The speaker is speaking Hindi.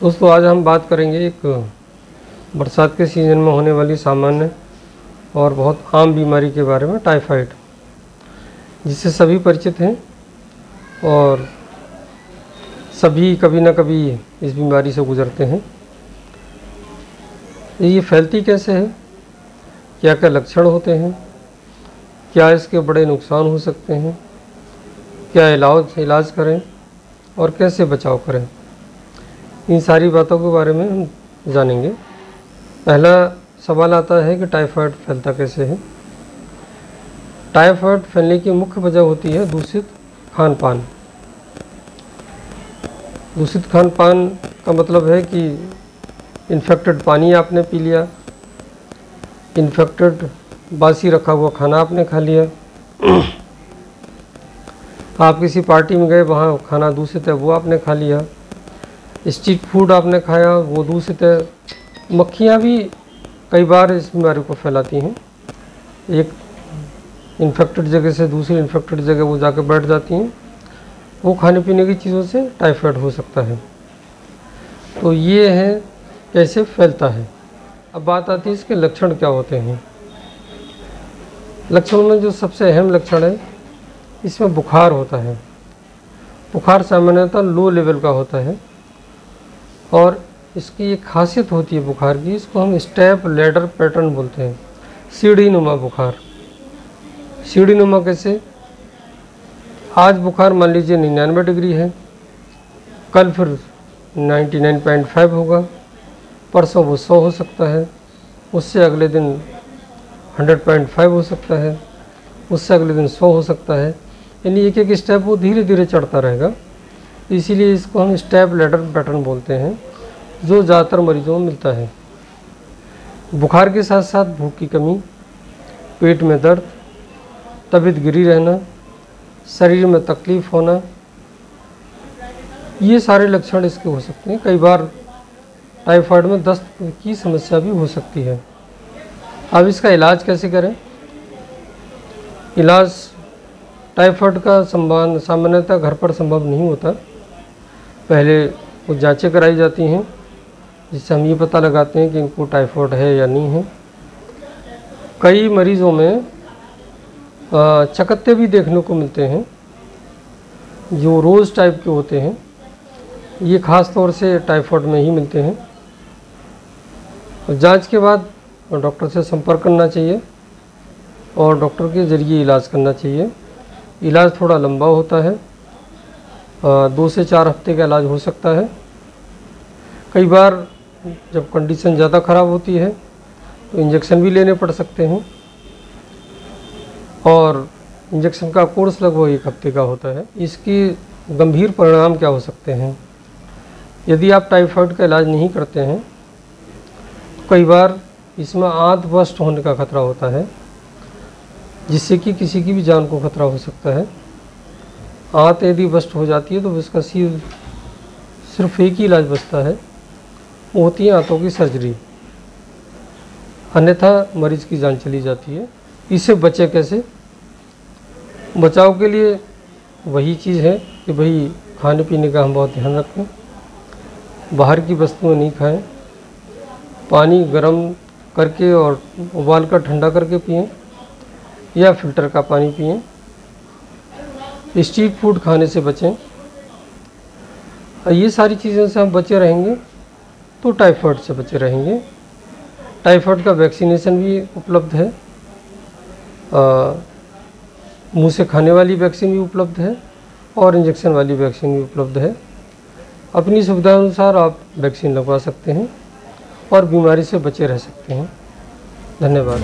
दोस्तों, आज हम बात करेंगे एक बरसात के सीज़न में होने वाली सामान्य और बहुत आम बीमारी के बारे में, टाइफाइड, जिससे सभी परिचित हैं और सभी कभी ना कभी इस बीमारी से गुजरते हैं। ये फैलती कैसे है, क्या क्या लक्षण होते हैं, क्या इसके बड़े नुकसान हो सकते हैं, क्या इलाज करें और कैसे बचाव करें, इन सारी बातों के बारे में हम जानेंगे। पहला सवाल आता है कि टाइफाइड फैलता कैसे है। टाइफाइड फैलने की मुख्य वजह होती है दूषित खान पान। दूषित खान पान का मतलब है कि इन्फेक्टेड पानी आपने पी लिया, इन्फेक्टेड बासी रखा हुआ खाना आपने खा लिया, आप किसी पार्टी में गए, वहाँ खाना दूषित है वो आपने खा लिया, स्ट्रीट फूड आपने खाया वो दूषित है। मक्खियाँ भी कई बार इस बीमारी को फैलाती हैं। एक इन्फेक्टेड जगह से दूसरी इन्फेक्टेड जगह वो जाकर बैठ जाती हैं। वो खाने पीने की चीज़ों से टाइफाइड हो सकता है। तो ये है कैसे फैलता है। अब बात आती है इसके लक्षण क्या होते हैं। लक्षणों में जो सबसे अहम लक्षण है, इसमें बुखार होता है। बुखार सामान्यतः लो लेवल का होता है और इसकी एक खासियत होती है बुखार की, इसको हम स्टेप लैडर पैटर्न बोलते हैं, सीढ़ी नुमा बुखार। सीढ़ी नुमा कैसे? आज बुखार मान लीजिए 99 डिग्री है, कल फिर 99.5 होगा, परसों वो 100 हो सकता है, उससे अगले दिन 100.5 हो सकता है, उससे अगले दिन 100 हो सकता है। यानी एक एक स्टेप वो धीरे धीरे चढ़ता रहेगा। इसीलिए इसको हम स्टेप लैडर पैटर्न बोलते हैं, जो ज़्यादातर मरीजों में मिलता है। बुखार के साथ साथ भूख की कमी, पेट में दर्द, तबीयत गिरी रहना, शरीर में तकलीफ़ होना, ये सारे लक्षण इसके हो सकते हैं। कई बार टाइफाइड में दस्त की समस्या भी हो सकती है। अब इसका इलाज कैसे करें? इलाज टाइफाइड का सामान्यतः घर पर संभव नहीं होता। पहले कुछ जांचें कराई जाती हैं, जिससे हम ये पता लगाते हैं कि इनको टाइफाइड है या नहीं है। कई मरीज़ों में चकत्ते भी देखने को मिलते हैं, जो रोज़ टाइप के होते हैं। ये ख़ास तौर से टाइफाइड में ही मिलते हैं। जांच के बाद डॉक्टर से संपर्क करना चाहिए और डॉक्टर के ज़रिए इलाज करना चाहिए। इलाज थोड़ा लंबा होता है, 2 से 4 हफ्ते का इलाज हो सकता है। कई बार जब कंडीशन ज़्यादा ख़राब होती है तो इंजेक्शन भी लेने पड़ सकते हैं, और इंजेक्शन का कोर्स लगभग 1 हफ्ते का होता है। इसके गंभीर परिणाम क्या हो सकते हैं? यदि आप टाइफाइड का इलाज नहीं करते हैं तो कई बार इसमें आंत बस्ट होने का खतरा होता है, जिससे कि किसी की भी जान को खतरा हो सकता है। आंत यदि बस्ट हो जाती है तो इसका सिर्फ एक ही इलाज बचता है, वो होती है आंतों की सर्जरी, अन्यथा मरीज़ की जान चली जाती है। इससे बचे कैसे? बचाव के लिए वही चीज़ है कि भाई खाने पीने का हम बहुत ध्यान रखें, बाहर की वस्तुएं नहीं खाएं, पानी गर्म करके और उबाल कर ठंडा करके पिएं या फिल्टर का पानी पिएं। स्ट्रीट फूड खाने से बचें। ये सारी चीज़ों से हम बचे रहेंगे तो टाइफाइड से बचे रहेंगे। टाइफाइड का वैक्सीनेशन भी उपलब्ध है, मुंह से खाने वाली वैक्सीन भी उपलब्ध है और इंजेक्शन वाली वैक्सीन भी उपलब्ध है। अपनी सुविधा अनुसार आप वैक्सीन लगवा सकते हैं और बीमारी से बचे रह सकते हैं। धन्यवाद।